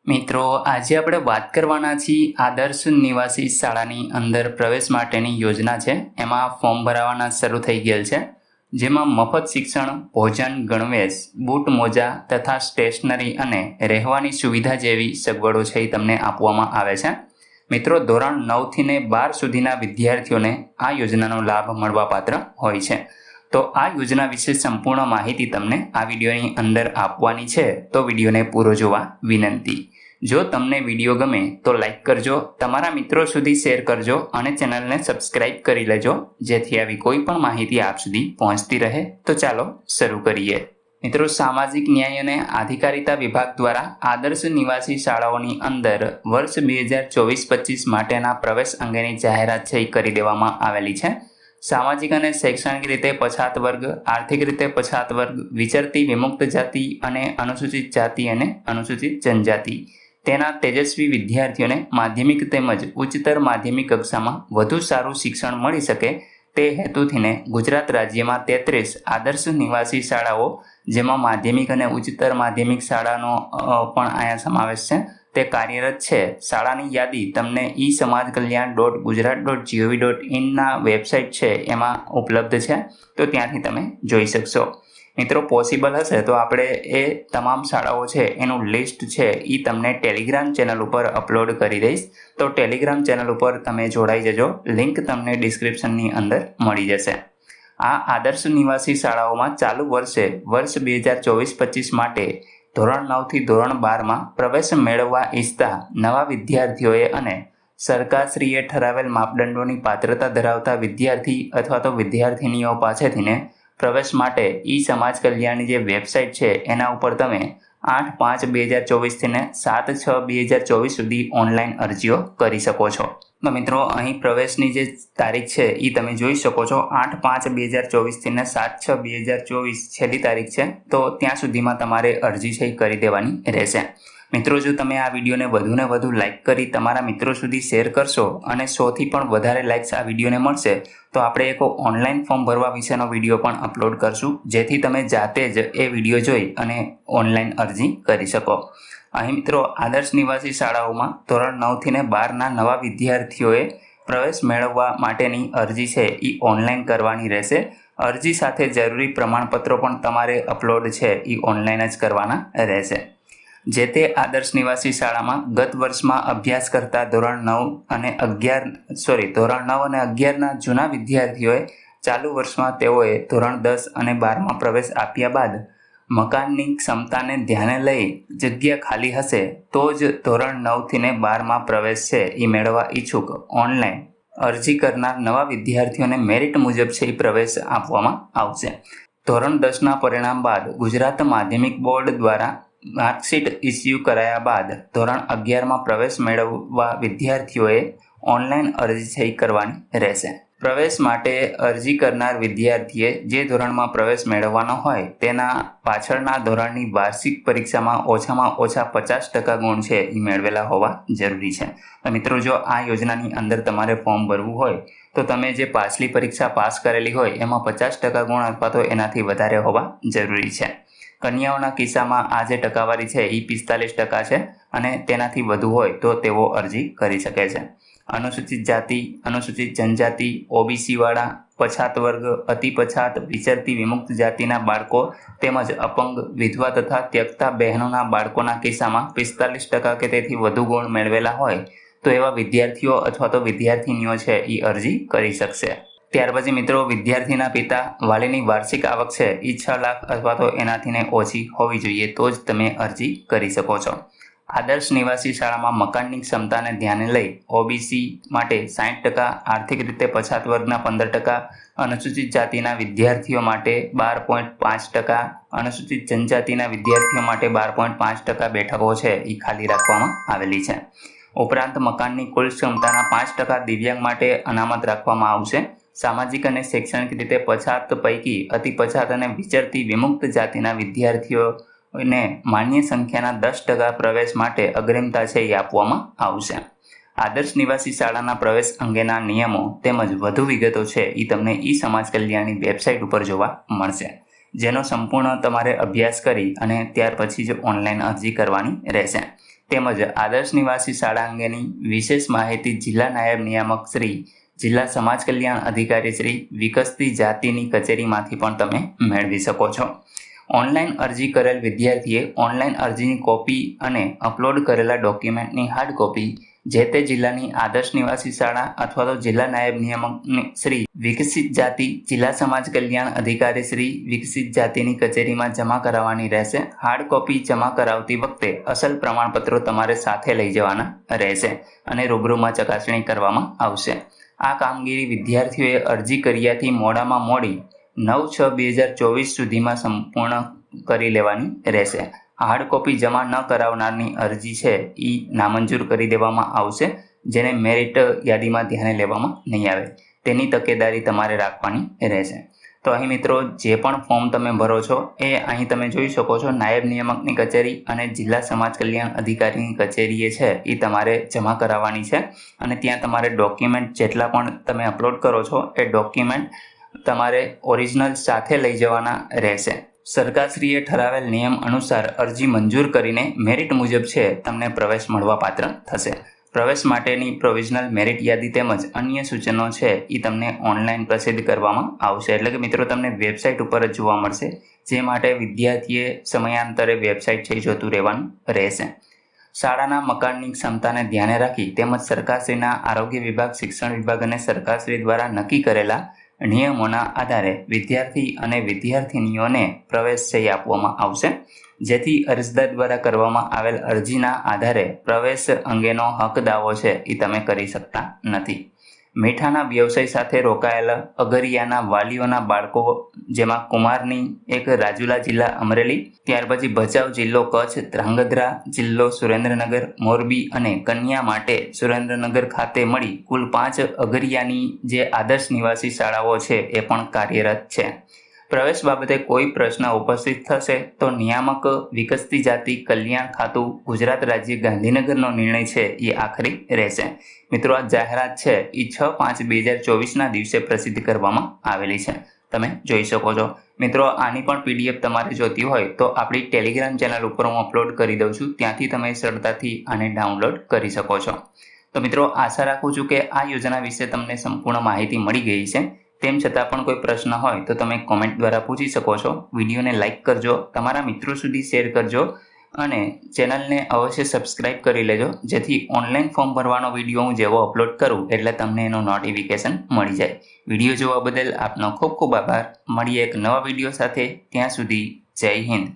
મિત્રો, આજે આપણે વાત કરવાના છીએ આદર્શ નિવાસી શાળાની અંદર પ્રવેશ માટેની યોજના છે. એમાં ફોર્મ ભરાવાના શરૂ થઈ ગયેલ છે, જેમાં મફત શિક્ષણ, ભોજન, ગણવેશ, બૂટ, મોજા તથા સ્ટેશનરી અને રહેવાની સુવિધા જેવી સગવડો છે એ તમને આપવામાં આવે છે. મિત્રો, ધોરણ 9 થી 12 સુધીના વિદ્યાર્થીઓને આ યોજનાનો લાભ મળવાપાત્ર હોય છે. તો આ યોજના વિશે સંપૂર્ણ માહિતી તમને આ વિડીયોની અંદર આપવાની છે, તો વિડીયોને પૂરો જોવા વિનંતી. જો તમને વિડીયો ગમે તો લાઈક કરજો, તમારા મિત્રો સુધી શેર કરજો અને ચેનલને સબસ્ક્રાઇબ કરી લેજો, જેથી આવી કોઈ પણ માહિતી આપ સુધી પહોંચતી રહે. તો ચાલો શરૂ કરીએ. મિત્રો, સામાજિક ન્યાય અને અધિકારિતા વિભાગ દ્વારા આદર્શ નિવાસી શાળાઓની અંદર વર્ષ 2024-25 માટેના પ્રવેશ અંગેની જાહેરાત છે એ કરી દેવામાં આવેલી છે. સામાજિક અને શૈક્ષણિક રીતે પછાત વર્ગ, આર્થિક રીતે પછાત વર્ગ, વિચરતી વિમુક્ત જાતિ અને અનુસૂચિત જાતિ અને અનુસૂચિત જનજાતિ તેના તેજસ્વી વિદ્યાર્થીઓને માધ્યમિક તેમજ ઉચ્ચતર માધ્યમિક કક્ષામાં વધુ સારું શિક્ષણ મળી શકે તે હેતુથીને ગુજરાત રાજ્યમાં 33 આદર્શ નિવાસી શાળાઓ, જેમાં માધ્યમિક અને ઉચ્ચતર માધ્યમિક શાળાનો પણ અહીંયા સમાવેશ છે, તે કાર્યરત છે. શાળાની યાદી તમને eSamajKalyan.gujarat.gov.in ના વેબસાઇટ છે એમાં ઉપલબ્ધ છે, તો ત્યાંથી તમે જોઈ શકશો. મિત્રો, પોસિબલ હશે તો આપણે એ તમામ શાળાઓ છે એનું લિસ્ટ છે એ તમને ટેલિગ્રામ ચેનલ ઉપર અપલોડ કરી દઈશ, તો ટેલિગ્રામ ચેનલ ઉપર તમે જોડાઈ જજો. લિંક તમને ડિસ્ક્રિપ્શનની અંદર મળી જશે. આ આદર્શ નિવાસી શાળાઓમાં ચાલુ વર્ષે વર્ષ 2024-25 માટે ધોરણ 9 થી ધોરણ 12માં પ્રવેશ મેળવવા ઈચ્છતા નવા વિદ્યાર્થીઓએ અને સરકારશ્રીએ ઠરાવેલ માપદંડોની પાત્રતા ધરાવતા વિદ્યાર્થી અથવા તો વિદ્યાર્થિનીઓ પાસેથીને પ્રવેશ માટે સમાજ કલ્યાણની જે વેબસાઇટ છે એના ઉપર તમે 8/5/2024 થી 7/6/2024 સુધી ઓનલાઈન અરજીઓ કરી શકો છો. તો મિત્રો, અહીં પ્રવેશની જે તારીખ છે એ તમે જોઈ શકો છો. 8/5/2024 થી 7/6/2024 છેલ્લી તારીખ છે, તો ત્યાં સુધીમાં તમારે અરજી છે એ કરી દેવાની રહેશે. મિત્રો, જો તમે આ વિડીયોને વધુને વધુ લાઇક કરી તમારા મિત્રો સુધી શેર કરશો અને 100થી પણ વધારે લાઇક્સ આ વિડીયોને મળશે તો આપણે એક ઓનલાઈન ફોર્મ ભરવા વિશેનો વિડીયો પણ અપલોડ કરશું, જેથી તમે જાતે જ એ વિડીયો જોઈ અને ઓનલાઈન અરજી કરી શકો. અહીં મિત્રો, આદર્શ નિવાસી શાળાઓમાં ધોરણ 9 થી 12ના નવા વિદ્યાર્થીઓએ પ્રવેશ મેળવવા માટેની અરજી છે એ ઓનલાઈન કરવાની રહેશે. અરજી સાથે જરૂરી પ્રમાણપત્રો પણ તમારે અપલોડ છે એ ઓનલાઈન જ કરવાના રહેશે. જે તે આદર્શ નિવાસી શાળામાં ગત વર્ષમાં અભ્યાસ કરતા ધોરણ 9 અને 11ના જૂના વિદ્યાર્થીઓએ ચાલુ વર્ષમાં તેઓએ ધોરણ 10 અને 12માં પ્રવેશ આપ્યા બાદ મકાનની ક્ષમતાને ધ્યાને લઈ જગ્યા ખાલી હશે તો જ ધોરણ 9 થી 12માં પ્રવેશ છે એ મેળવવા ઈચ્છુક ઓનલાઈન અરજી કરનાર નવા વિદ્યાર્થીઓને મેરિટ મુજબ છે એ પ્રવેશ આપવામાં આવશે. ધોરણ 10ના પરિણામ બાદ ગુજરાત માધ્યમિક બોર્ડ દ્વારા માર્કશીટ ઇસ્યુ કરાયા બાદ ધોરણ 11માં પ્રવેશ મેળવવા વિદ્યાર્થીઓએ ઓનલાઈન અરજી છે કરવાની રહેશે. પ્રવેશ માટે અરજી કરનાર વિદ્યાર્થીએ જે ધોરણમાં પ્રવેશ મેળવવાનો હોય તેના પાછળના ધોરણની વાર્ષિક પરીક્ષામાં ઓછામાં ઓછા 50% ગુણ છે એ મેળવેલા હોવા જરૂરી છે. તો મિત્રો, જો આ યોજનાની અંદર તમારે ફોર્મ ભરવું હોય તો તમે જે પાછલી પરીક્ષા પાસ કરેલી હોય એમાં 50% ગુણ અથવા તો એનાથી વધારે હોવા જરૂરી છે. કન્યાઓના કિસ્સામાં આ જે ટકાવારી છે એ 45% છે અને તેનાથી વધુ હોય તો તેઓ અરજી કરી શકે છે. અનુસૂચિત જાતિ, અનુસૂચિત જનજાતિ, ઓબીસી વાળા, પછાત વર્ગ, અતિ પછાત, વિચરતી વિમુક્ત જાતિના બાળકો તેમજ અપંગ, વિધવા તથા ત્યક્તા બહેનોના બાળકોના કિસ્સામાં 45% કે તેથી વધુ ગુણ મેળવેલા હોય તો એવા વિદ્યાર્થીઓ અથવા તો વિદ્યાર્થિનીઓ છે એ અરજી કરી શકશે. ત્યાર પછી મિત્રો, વિદ્યાર્થીના પિતા વાલીની વાર્ષિક આવક છે એ 6 લાખ અથવા તો એનાથીને ઓછી હોવી જોઈએ તો જ તમે અરજી કરી શકો છો. આદર્શ નિવાસી શાળામાં મકાનની ક્ષમતાને ધ્યાને લઈ ઓબીસી માટે 60%, આર્થિક રીતે પછાત વર્ગના 15%, અનુસૂચિત જાતિના વિદ્યાર્થીઓ માટે 12.5%, અનુસૂચિત જનજાતિના વિદ્યાર્થીઓ માટે 12.5% બેઠકો છે એ ખાલી રાખવામાં આવેલી છે. ઉપરાંત મકાનની કુલ ક્ષમતાના 5% દિવ્યાંગ માટે અનામત રાખવામાં આવશે. સામાજિક અને શૈક્ષણિક રીતે પછાત પૈકી અતિ પછાત અને વિચરતી વિમુક્ત જાતિના વિદ્યાર્થીઓને માન્ય સંખ્યાના 10% પ્રવેશ માટે અગ્રિમતા છે એ આપવામાં આવશે. આદર્શ નિવાસી શાળાના પ્રવેશ અંગેના નિયમો તેમજ વધુ વિગતો છે એ તમને સમાજ કલ્યાણની વેબસાઇટ ઉપર જોવા મળશે, જેનો સંપૂર્ણ તમારે અભ્યાસ કરી અને ત્યાર પછી જ ઓનલાઈન અરજી કરવાની રહેશે. તેમજ આદર્શ નિવાસી શાળા અંગેની વિશેષ માહિતી જિલ્લા નાયબ નિયામક શ્રી, જિલ્લા સમાજ કલ્યાણ અધિકારી શ્રી, વિકસતી જાતિની કચેરીમાંથી પણ તમે મેળવી શકો છો. ઓનલાઈન અરજી કરેલ વિદ્યાર્થીએ ઓનલાઈન અરજીની કોપી અને અપલોડ કરેલા ડોક્યુમેન્ટની હાર્ડ કોપી જે તે જિલ્લાની આદર્શ નિવાસી શાળા અથવા તો જિલ્લા નાયબ નિયામક શ્રી, વિકસિત જાતિ, જિલ્લા સમાજ કલ્યાણ અધિકારી શ્રી, વિકસિત જાતિની કચેરીમાં જમા કરાવવાની રહેશે. હાર્ડ કોપી જમા કરાવતી વખતે અસલ પ્રમાણપત્રો તમારે સાથે લઈ જવાના રહેશે અને રૂબરૂમાં ચકાસણી કરવામાં આવશે. આ કામગીરી વિદ્યાર્થીઓએ અરજી કર્યાથી મોડામાં મોડી 9/6/2024 સુધીમાં સંપૂર્ણ કરી લેવાની રહેશે. હાર્ડ કોપી જમા ન કરાવનારની અરજી છે એ નામંજૂર કરી દેવામાં આવશે, જેને મેરિટ યાદીમાં ધ્યાને લેવામાં નહીં આવે. તેની તકેદારી તમારે રાખવાની રહેશે. તો અહીં મિત્રો જે પણ ફોર્મ તમે ભરો છો એ અહીં તમે જોઈ શકો છો નાયબ નિયામકની કચેરી અને જિલ્લા સમાજ કલ્યાણ અધિકારીની કચેરીએ છે એ તમારે જમા કરાવવાની છે અને ત્યાં તમારે ડોક્યુમેન્ટ જેટલા પણ તમે અપલોડ કરો છો એ ડોક્યુમેન્ટ તમારે ઓરિજિનલ સાથે લઈ જવાના રહેશે. સરકારશ્રીએ ઠરાવેલ નિયમ અનુસાર અરજી મંજૂર કરીને મેરિટ મુજબ છે તમને પ્રવેશ મળવા પાત્ર થશે. પ્રવેશ માટેની પ્રોવિઝનલ મેરિટ યાદી તેમજ અન્ય સૂચનો છે એ તમને ઓનલાઈન પ્રસિદ્ધ કરવામાં આવશે. એટલે કે મિત્રો તમને વેબસાઇટ ઉપર જ જોવા મળશે, જે માટે વિદ્યાર્થીએ સમયાંતરે વેબસાઇટ છે જોતું રહેવાનું રહેશે. શાળાના મકાનની ક્ષમતાને ધ્યાને રાખી તેમજ સરકારશ્રીના આરોગ્ય વિભાગ, શિક્ષણ વિભાગ અને સરકારશ્રી દ્વારા નક્કી કરેલા નિયમોના આધારે વિદ્યાર્થી અને વિદ્યાર્થિનીઓને પ્રવેશ છે આપવામાં આવશે, જેથી અરજદાર દ્વારા કરવામાં આવેલ અરજીના આધારે પ્રવેશ અંગેનો હક દાવો છે એ તમે કરી શકતા નથી. મીઠાના વ્યવસાય સાથે રોકાયેલા અગરિયાના વાલીઓના બાળકો, જેમાં કુમારની એક રાજુલા જિલ્લા અમરેલી, ત્યાર પછી ભચાઉ જિલ્લો કચ્છ, ધ્રાંગધ્રા જિલ્લો સુરેન્દ્રનગર, મોરબી અને કન્યા માટે સુરેન્દ્રનગર ખાતે મળી કુલ 5 અગરિયાની જે આદર્શ નિવાસી શાળાઓ છે એ પણ કાર્યરત છે. પ્રવેશ બાબતે કોઈ પ્રશ્ન ઉપસ્થિત થશે તો નિયામક વિકસતી જાતિ કલ્યાણ ખાતું, ગુજરાત રાજ્ય, ગાંધીનગરનો નિર્ણય છે એ આખરી રહેશે. મિત્રો આ જાહેરાત છે એ 6/5/2024ના દિવસે પ્રસિદ્ધ કરવામાં આવેલી છે, તમે જોઈ શકો છો. મિત્રો આની પણ PDF તમારે જોતી હોય તો આપણી ટેલિગ્રામ ચેનલ ઉપર હું અપલોડ કરી દઉં છું, ત્યાંથી તમે સરળતાથી આને ડાઉનલોડ કરી શકો છો. તો મિત્રો આશા રાખું છું કે આ યોજના વિશે તમને સંપૂર્ણ માહિતી મળી ગઈ છે. તેમ છતાં પણ કોઈ પ્રશ્ન હોય તો તમે કોમેન્ટ દ્વારા પૂછી શકો છો. વિડીયોને લાઇક કરજો, તમારા મિત્રો સુધી શેર કરજો અને ચેનલને અવશ્ય સબસ્ક્રાઇબ કરી લેજો, જેથી ઓનલાઈન ફોર્મ ભરવાનો વિડીયો હું જેવો અપલોડ કરું એટલે તમને એનું નોટિફિકેશન મળી જાય. વિડીયો જોવા બદલ આપનો ખૂબ ખૂબ આભાર. મળીએ એક નવા વિડીયો સાથે. ત્યાં સુધી જય હિન્દ.